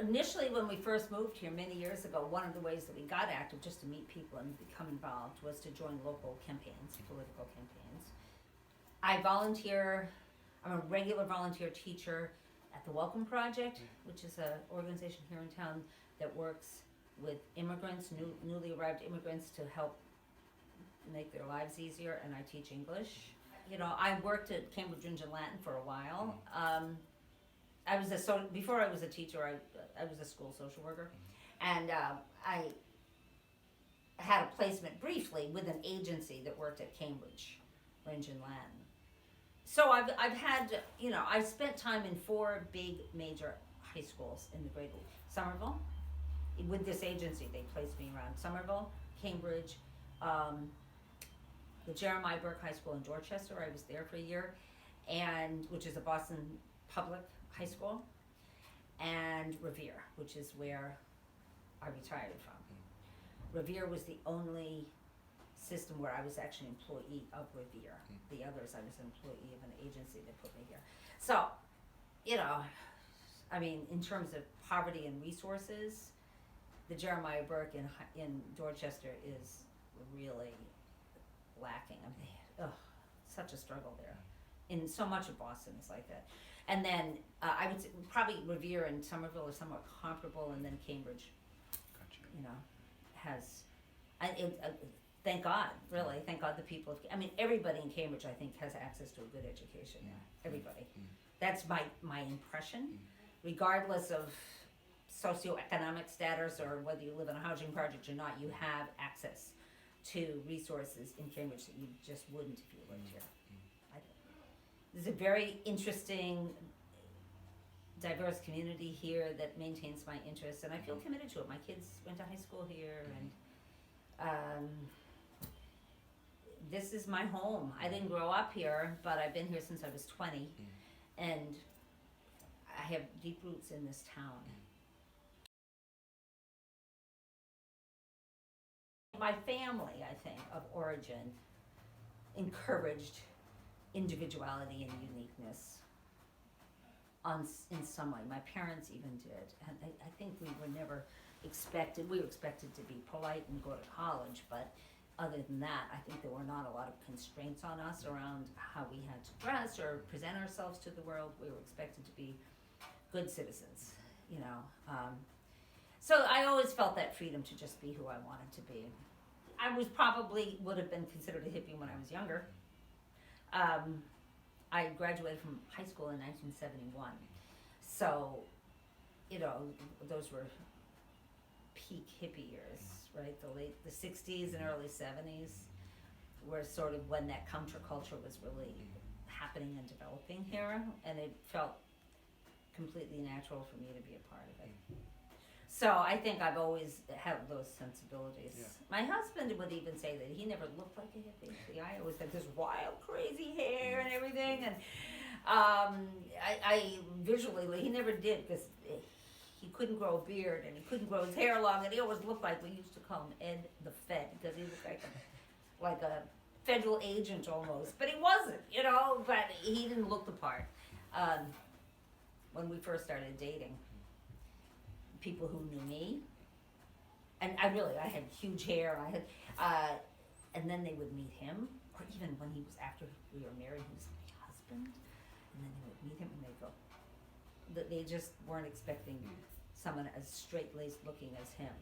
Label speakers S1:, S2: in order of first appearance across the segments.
S1: Initially, when we first moved here many years ago, one of the ways that we got active, just to meet people and become involved, was to join local campaigns, political campaigns. I volunteer, I'm a regular volunteer teacher at the Welcome Project, which is an organization here in town that works with immigrants, newly arrived immigrants, to help make their lives easier, and I teach English. I worked at Cambridge and Latin for a while. Before I was a teacher, I was a school social worker, and I had a placement briefly with an agency that worked at Cambridge, and Latin. So I've had, I spent time in 4 big major high schools in the great Somerville. With this agency, they placed me around Somerville, Cambridge, the Jeremiah Burke High School in Dorchester. I was there for a year, which is a Boston public high school, and Revere, which is where I retired from. Revere was the only system where I was actually an employee of Revere. The others, I was an employee of an agency that put me here. So, in terms of poverty and resources, the Jeremiah Burke in Dorchester is really lacking. Such a struggle there. In so much of Boston is like that. And then I would say probably Revere and Somerville are somewhat comparable, and then Cambridge, has, thank God, really, thank God the people everybody in Cambridge, I think, has access to a good education now. Everybody. That's my impression, regardless of socioeconomic status or whether you live in a housing project or not, you have access to resources in Cambridge that you just wouldn't if you lived here. There's a very interesting, diverse community here that maintains my interest, and I feel committed to it. My kids went to high school here, and this is my home. I didn't grow up here, but I've been here since I was 20, and I have deep roots in this town. My family, I think, of origin encouraged individuality and uniqueness in some way. My parents even did, and I think we were expected to be polite and go to college, but other than that, I think there were not a lot of constraints on us around how we had to dress or present ourselves to the world. We were expected to be good citizens, so I always felt that freedom to just be who I wanted to be. I would have been considered a hippie when I was younger. I graduated from high school in 1971. So, those were peak hippie years, right? The 60s and early 70s were sort of when that counterculture was really happening and developing here, and it felt completely natural for me to be a part of it. So I think I've always had those sensibilities. Yeah. My husband would even say that he never looked like a hippie. See, I always had this wild, crazy hair and everything, and I visually, he never did, because he couldn't grow a beard and he couldn't grow his hair long, and he always looked like, we used to call him Ed the Fed, because he looked like a federal agent almost, but he wasn't, but he didn't look the part. When we first started dating, people who knew me, and I had huge hair, and then they would meet him, or even when after we were married, he was my husband, and then they would meet him and they'd go, they just weren't expecting someone as straight-laced looking as him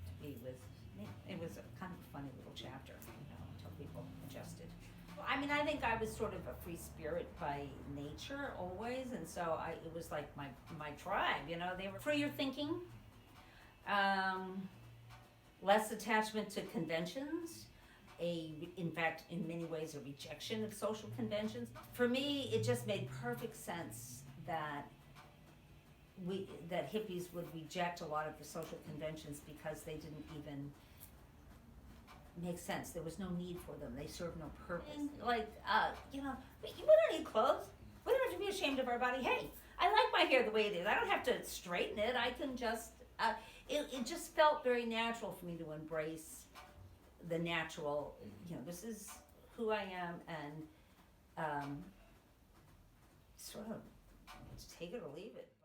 S1: to be with me. It was a kind of funny little chapter, until people adjusted. I think I was sort of a free spirit by nature always, and so it was like my tribe, they were freer thinking, less attachment to conventions, in fact, in many ways, a rejection of social conventions. For me, it just made perfect sense that hippies would reject a lot of the social conventions because they didn't even make sense. There was no need for them. They served no purpose. We don't need clothes. We don't have to be ashamed of our body. Hey, I like my hair the way it is. I don't have to straighten it. I can just, it just felt very natural for me to embrace the natural, this is who I am, and sort of take it or leave it.